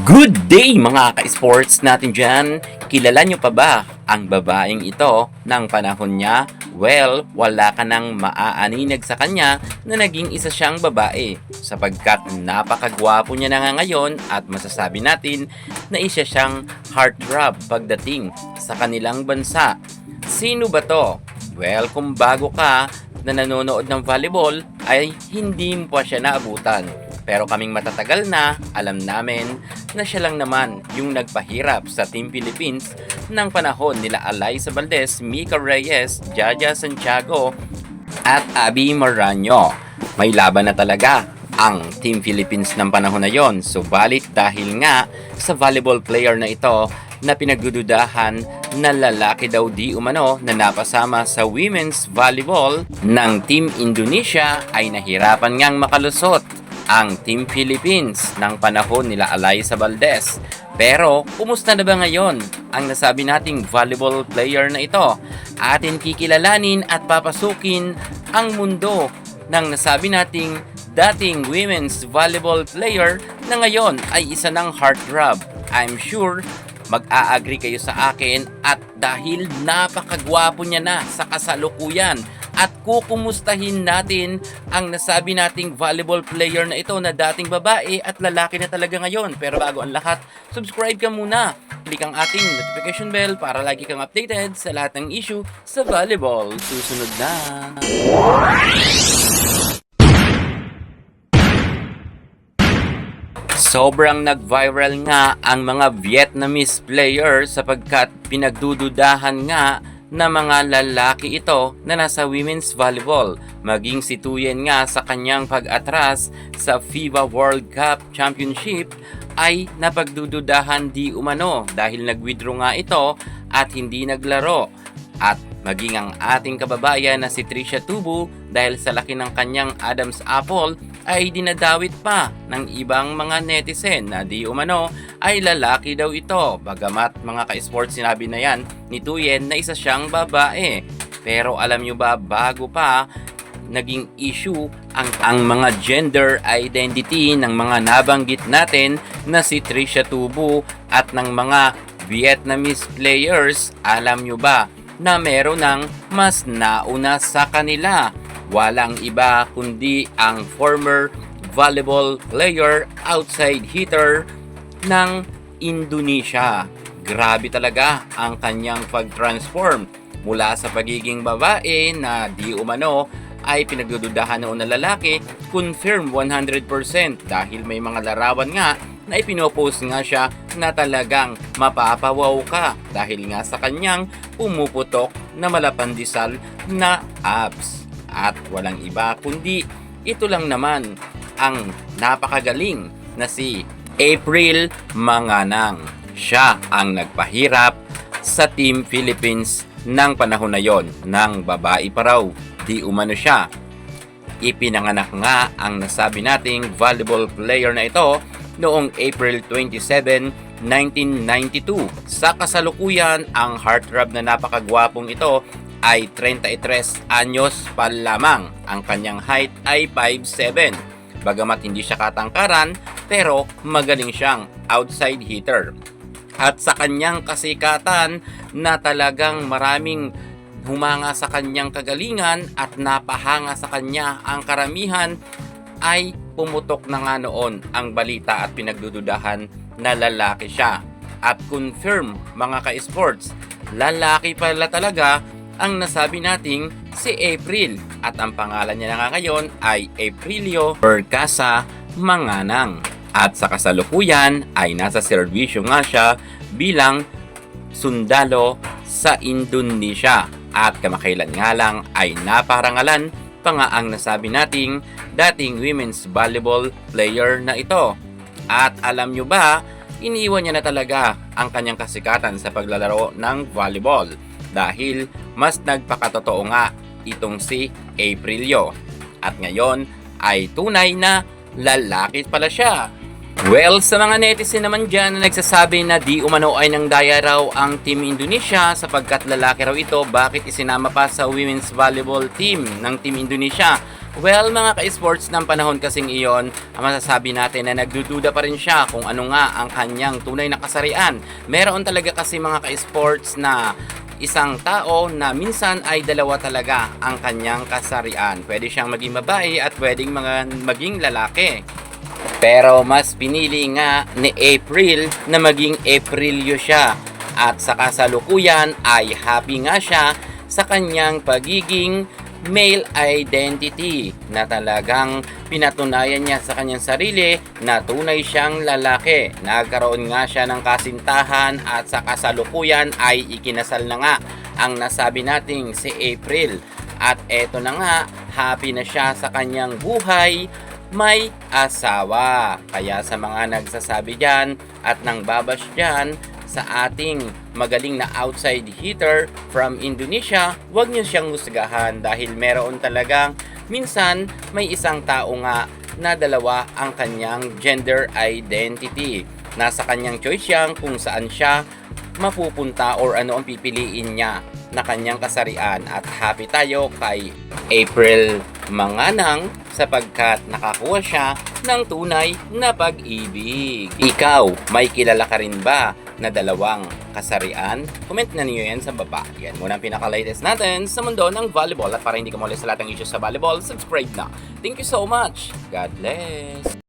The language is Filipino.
Good day mga ka-sports natin dyan! Kilala nyo pa ba ang babaeng ito ng panahon niya? Well, wala ka nang maaaninag sa kanya na naging isa siyang babae sapagkat napakagwapo niya na nga ngayon at masasabi natin na isa siyang heartthrob pagdating sa kanilang bansa. Sino ba to? Well, kung bago ka na nanonood ng volleyball ay hindi mo pa siya naabutan. Pero kaming matatagal na, alam namin na siya lang naman yung nagpahirap sa Team Philippines ng panahon nila Alyssa Valdez, Mika Reyes, Jaja Santiago at Abby Maranyo. May laban na talaga ang Team Philippines ng panahon na yon. Subalit dahil nga sa volleyball player na ito na pinagdududahan na lalaki daw di umano na napasama sa women's volleyball ng Team Indonesia ay nahirapan ngang makalusot ang Team Philippines ng panahon nila Alyssa Valdez. Pero, kumusta na ba ngayon ang nasabi nating volleyball player na ito? Atin kikilalanin at papasukin ang mundo ng nasabi nating dating women's volleyball player na ngayon ay isa ng heartthrob. I'm sure mag-a-agree kayo sa akin at dahil napakagwapo niya na sa kasalukuyan at kukumustahin natin ang nasabi nating volleyball player na ito na dating babae at lalaki na talaga ngayon. Pero bago ang lahat, subscribe ka muna. Click ang ating notification bell para lagi kang updated sa lahat ng issue sa volleyball. Susunod na! Sobrang nag-viral nga ang mga Vietnamese player sapagkat pinagdududahan nga na mga lalaki ito na nasa women's volleyball. Maging si Tuyen nga sa kanyang pag-atras sa FIBA World Cup Championship ay napagdududahan di umano dahil nag-withdraw nga ito at hindi naglaro. At maging ang ating kababayan na si Trisha Tubu dahil sa laki ng kanyang Adam's Apple ay dinadawit pa ng ibang mga netizen na di umano ay lalaki daw ito. Bagamat mga ka-sports sinabi na yan ni Tuyen na isa siyang babae. Pero alam nyo ba bago pa naging issue ang mga gender identity ng mga nabanggit natin na si Trisha Tubu at ng mga Vietnamese players, alam nyo ba na meron ng mas nauna sa kanila? Walang iba kundi ang former volleyball player outside hitter ng Indonesia. Grabe talaga ang kanyang pag-transform mula sa pagiging babae na di umano ay pinagdududahan noon na lalaki, confirm 100% dahil may mga larawan nga na ipinopost nga siya na talagang mapapawaw ka dahil nga sa kanyang pumuputok na malapandisal na abs. At walang iba kundi ito lang naman ang napakagaling na si April Manganang. Siya ang nagpahirap sa Team Philippines ng panahon na yon ng babae pa raw. Di umano siya. Ipinanganak nga ang nasabi nating volleyball player na ito noong April 27, 1992. Sa kasalukuyan, ang heartthrob na napakagwapong ito ay 33 anyos pa lamang. Ang kanyang height ay 5'7". Bagamat hindi siya katangkaran, pero magaling siyang outside hitter. At sa kanyang kasikatan na talagang maraming humanga sa kanyang kagalingan at napahanga sa kanya ang karamihan, ay pumutok na nga noon ang balita at pinagdududahan na lalaki siya. At confirm mga ka-sports, lalaki pala talaga ang nasabi nating si April at ang pangalan niya na nga ngayon ay Aprilio Percasa Manganang. At sa kasalukuyan ay nasa serbisyo nga siya bilang sundalo sa Indonesia. At kamakailan nga lang ay naparangalan pa nga ang nasabi nating dating women's volleyball player na ito. At alam nyo ba, iniwan niya na talaga ang kanyang kasikatan sa paglalaro ng volleyball dahil mas nagpakatotoo nga itong si Aprilio. At ngayon ay tunay na lalaki pala siya. Well, sa mga netizen naman dyan na nagsasabi na di umano ay nang daya raw ang Team Indonesia sapagkat lalaki raw ito, bakit isinama pa sa women's volleyball team ng Team Indonesia? Well, mga ka-sports ng panahon kasing iyon, ang masasabi natin na nagdududa pa rin siya kung ano nga ang kanyang tunay na kasarian. Meron talaga kasi mga ka-sports na isang tao na minsan ay dalawa talaga ang kanyang kasarian. Pwede siyang maging babae at pwedeng maging lalaki. Pero mas pinili nga ni April na maging Aprilio siya at sa kasalukuyan ay happy nga siya sa kanyang pagiging male identity na talagang pinatunayan niya sa kanyang sarili na tunay siyang lalaki. Nagkaroon nga siya ng kasintahan at sa kasalukuyan ay ikinasal na nga ang nasabi nating si April. At eto na nga, happy na siya sa kanyang buhay, may asawa. Kaya sa mga nagsasabi dyan at nang babash dyan sa ating magaling na outside hitter from Indonesia, huwag niyo siyang husgahan dahil meron talagang minsan may isang tao nga na dalawa ang kanyang gender identity. Nasa kanyang choice yang kung saan siya mapupunta or ano ang pipiliin niya na kanyang kasarian at happy tayo kay April Manganang sapagkat nakakuha siya ng tunay na pag-ibig. Ikaw, may kilala ka rin ba na dalawang kasarian? Comment na niyo yan sa baba. Yan muna ang pinaka-latest natin sa mundo ng volleyball at para hindi ka muli sa lahat ng issues sa volleyball, subscribe na. Thank you so much. God bless.